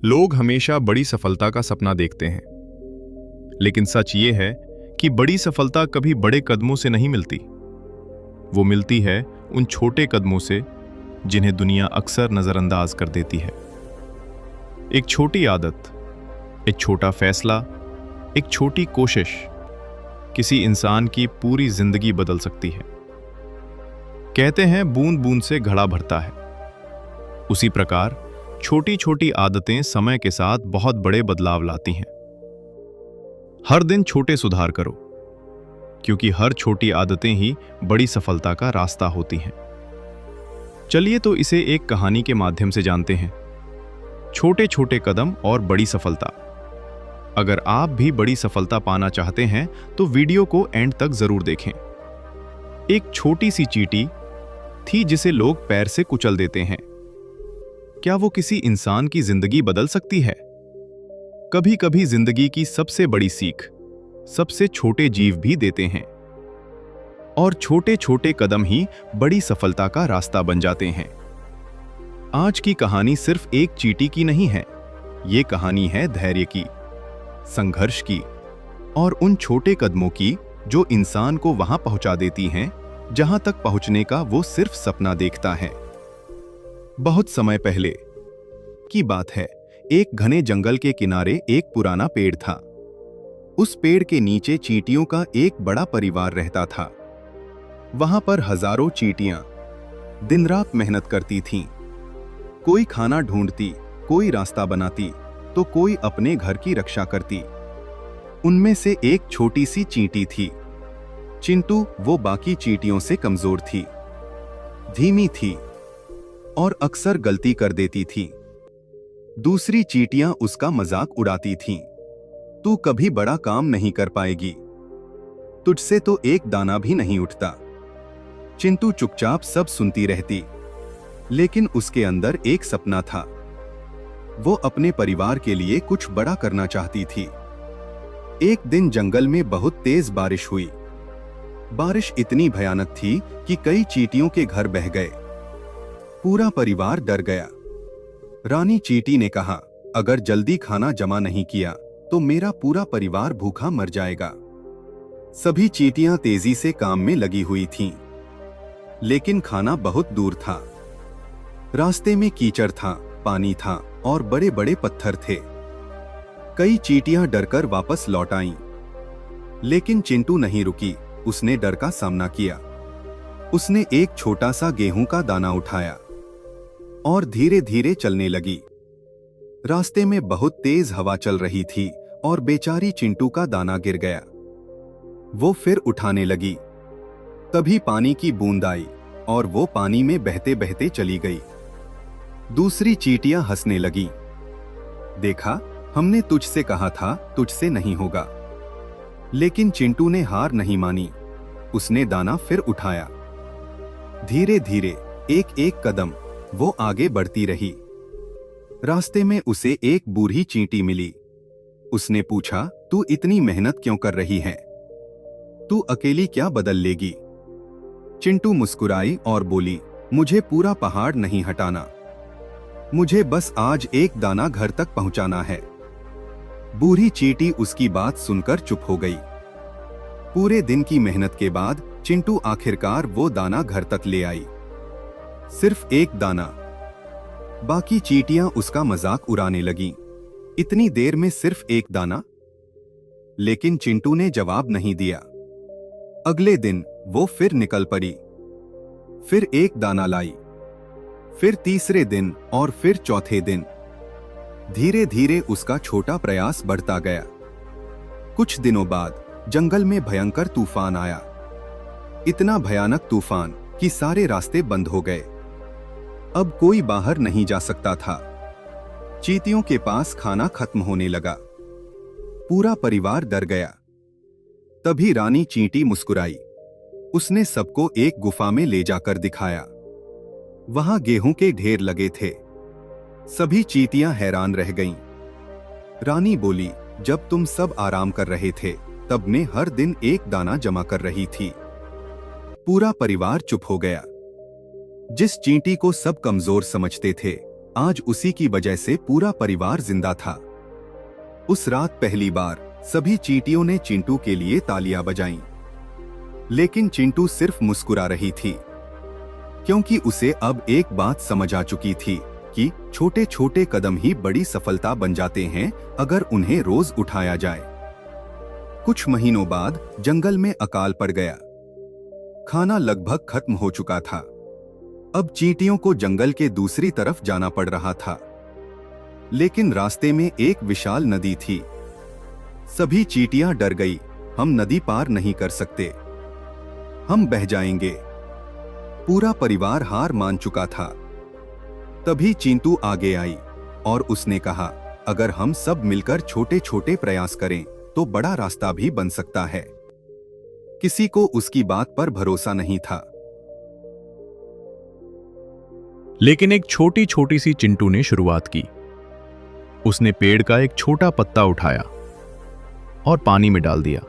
लोग हमेशा बड़ी सफलता का सपना देखते हैं, लेकिन सच ये है कि बड़ी सफलता कभी बड़े कदमों से नहीं मिलती। वो मिलती है उन छोटे कदमों से जिन्हें दुनिया अक्सर नजरअंदाज कर देती है। एक छोटी आदत, एक छोटा फैसला, एक छोटी कोशिश किसी इंसान की पूरी जिंदगी बदल सकती है। कहते हैं बूंद बूंद से घड़ा भरता है। उसी प्रकार छोटी छोटी आदतें समय के साथ बहुत बड़े बदलाव लाती हैं। हर दिन छोटे सुधार करो, क्योंकि हर छोटी आदतें ही बड़ी सफलता का रास्ता होती हैं। चलिए तो इसे एक कहानी के माध्यम से जानते हैं। छोटे छोटे कदम और बड़ी सफलता। अगर आप भी बड़ी सफलता पाना चाहते हैं तो वीडियो को एंड तक जरूर देखें। एक छोटी सी चींटी थी जिसे लोग पैर से कुचल देते हैं। क्या वो किसी इंसान की जिंदगी बदल सकती है? कभी कभी जिंदगी की सबसे बड़ी सीख सबसे छोटे जीव भी देते हैं, और छोटे छोटे कदम ही बड़ी सफलता का रास्ता बन जाते हैं। आज की कहानी सिर्फ एक चींटी की नहीं है। ये कहानी है धैर्य की, संघर्ष की और उन छोटे कदमों की जो इंसान को वहां पहुंचा देती हैं जहां तक पहुंचने का वो सिर्फ सपना देखता है। बहुत समय पहले की बात है। एक घने जंगल के किनारे एक पुराना पेड़ था। उस पेड़ के नीचे चींटियों का एक बड़ा परिवार रहता था। वहां पर हजारों चींटियां दिन रात मेहनत करती थीं। कोई खाना ढूंढती, कोई रास्ता बनाती, तो कोई अपने घर की रक्षा करती। उनमें से एक छोटी सी चींटी थी, चिंटू। वो बाकी चींटियों से कमजोर थी, धीमी थी और अक्सर गलती कर देती थी। दूसरी चींटियां उसका मजाक उड़ाती थीं। तू कभी बड़ा काम नहीं कर पाएगी, तुझसे तो एक दाना भी नहीं उठता। चिंटू चुपचाप सब सुनती रहती, लेकिन उसके अंदर एक सपना था। वो अपने परिवार के लिए कुछ बड़ा करना चाहती थी। एक दिन जंगल में बहुत तेज बारिश हुई। बारिश इतनी भयानक थी कि कई चींटियों के घर बह गए। पूरा परिवार डर गया। रानी चींटी ने कहा, अगर जल्दी खाना जमा नहीं किया तो मेरा पूरा परिवार भूखा मर जाएगा। सभी चींटियां तेजी से काम में लगी हुई थीं, लेकिन खाना बहुत दूर था। रास्ते में कीचड़ था, पानी था और बड़े बड़े पत्थर थे। कई चींटियां डरकर वापस लौट आईं, लेकिन चिंटू नहीं रुकी। उसने डर का सामना किया। उसने एक छोटा सा गेहूं का दाना उठाया और धीरे धीरे चलने लगी। रास्ते में बहुत तेज हवा चल रही थी और बेचारी चिंटू का दाना गिर गया। वो फिर उठाने लगी। तभी पानी की बूंद आई और वो पानी में बहते बहते चली गई। दूसरी चींटियां हंसने लगी। देखा, हमने तुझसे कहा था तुझसे नहीं होगा। लेकिन चिंटू ने हार नहीं मानी। उसने दाना फिर उठाया। धीरे धीरे एक एक कदम वो आगे बढ़ती रही। रास्ते में उसे एक बूढ़ी चींटी मिली। उसने पूछा, तू इतनी मेहनत क्यों कर रही है? तू अकेली क्या बदल लेगी? चिंटू मुस्कुराई और बोली, मुझे पूरा पहाड़ नहीं हटाना, मुझे बस आज एक दाना घर तक पहुंचाना है। बूढ़ी चींटी उसकी बात सुनकर चुप हो गई। पूरे दिन की मेहनत के बाद चिंटू आखिरकार वो दाना घर तक ले आई। सिर्फ एक दाना। बाकी चींटियां उसका मजाक उड़ाने लगीं। इतनी देर में सिर्फ एक दाना? लेकिन चिंटू ने जवाब नहीं दिया। अगले दिन वो फिर निकल पड़ी। फिर एक दाना लाई, फिर तीसरे दिन और फिर चौथे दिन। धीरे धीरे उसका छोटा प्रयास बढ़ता गया। कुछ दिनों बाद जंगल में भयंकर तूफान आया। इतना भयानक तूफान कि सारे रास्ते बंद हो गए। अब कोई बाहर नहीं जा सकता था। चींटियों के पास खाना खत्म होने लगा। पूरा परिवार डर गया। तभी रानी चींटी मुस्कुराई। उसने सबको एक गुफा में ले जाकर दिखाया। वहां गेहूं के ढेर लगे थे। सभी चींटियां हैरान रह गईं। रानी बोली, जब तुम सब आराम कर रहे थे तब मैं हर दिन एक दाना जमा कर रही थी। पूरा परिवार चुप हो गया। जिस चींटी को सब कमजोर समझते थे आज उसी की वजह से पूरा परिवार जिंदा था। उस रात पहली बार सभी चींटियों ने चिंटू के लिए तालियां बजाईं। लेकिन चिंटू सिर्फ मुस्कुरा रही थी, क्योंकि उसे अब एक बात समझ आ चुकी थी कि छोटे छोटे कदम ही बड़ी सफलता बन जाते हैं अगर उन्हें रोज उठाया जाए। कुछ महीनों बाद जंगल में अकाल पड़ गया। खाना लगभग खत्म हो चुका था। अब चींटियों को जंगल के दूसरी तरफ जाना पड़ रहा था। लेकिन रास्ते में एक विशाल नदी थी। सभी चींटियां डर गई। हम नदी पार नहीं कर सकते, हम बह जाएंगे। पूरा परिवार हार मान चुका था। तभी चिंटू आगे आई और उसने कहा, अगर हम सब मिलकर छोटे छोटे प्रयास करें तो बड़ा रास्ता भी बन सकता है। किसी को उसकी बात पर भरोसा नहीं था। लेकिन एक छोटी छोटी सी चिंटू ने शुरुआत की। उसने पेड़ का एक छोटा पत्ता उठाया और पानी में डाल दिया।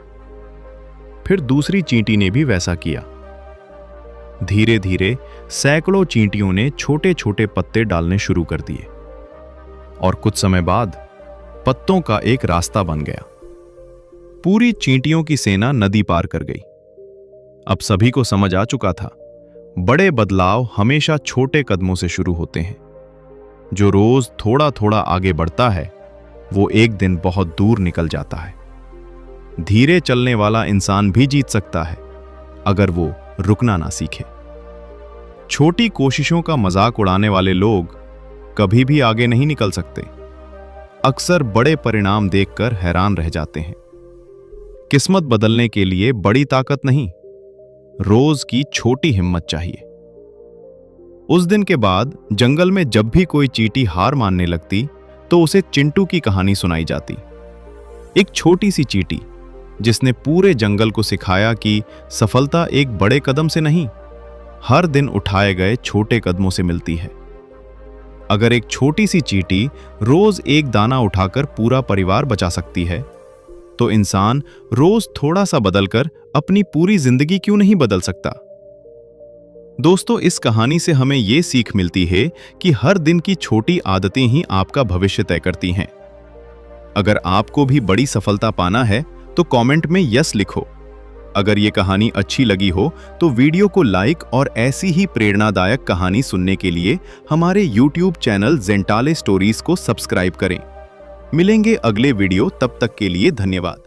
फिर दूसरी चींटी ने भी वैसा किया। धीरे धीरे सैकड़ों चींटियों ने छोटे छोटे पत्ते डालने शुरू कर दिए और कुछ समय बाद पत्तों का एक रास्ता बन गया। पूरी चींटियों की सेना नदी पार कर गई। अब सभी को समझ आ चुका था, बड़े बदलाव हमेशा छोटे कदमों से शुरू होते हैं। जो रोज थोड़ा थोड़ा आगे बढ़ता है वो एक दिन बहुत दूर निकल जाता है। धीरे चलने वाला इंसान भी जीत सकता है अगर वो रुकना ना सीखे। छोटी कोशिशों का मजाक उड़ाने वाले लोग कभी भी आगे नहीं निकल सकते। अक्सर बड़े परिणाम देखकर हैरान रह जाते हैं। किस्मत बदलने के लिए बड़ी ताकत नहीं, रोज की छोटी हिम्मत चाहिए। उस दिन के बाद जंगल में जब भी कोई चींटी हार मानने लगती तो उसे चिंटू की कहानी सुनाई जाती। एक छोटी सी चींटी जिसने पूरे जंगल को सिखाया कि सफलता एक बड़े कदम से नहीं, हर दिन उठाए गए छोटे कदमों से मिलती है। अगर एक छोटी सी चींटी रोज एक दाना उठाकर पूरा परिवार बचा सकती है, तो इंसान रोज थोड़ा सा बदलकर अपनी पूरी जिंदगी क्यों नहीं बदल सकता। दोस्तों, इस कहानी से हमें यह सीख मिलती है कि हर दिन की छोटी आदतें ही आपका भविष्य तय करती हैं। अगर आपको भी बड़ी सफलता पाना है तो कमेंट में यस लिखो। अगर ये कहानी अच्छी लगी हो तो वीडियो को लाइक और ऐसी ही प्रेरणादायक कहानी सुनने के लिए हमारे YouTube चैनल ज़ेंटाले स्टोरीज को सब्सक्राइब करें। मिलेंगे अगले वीडियो, तब तक के लिए धन्यवाद।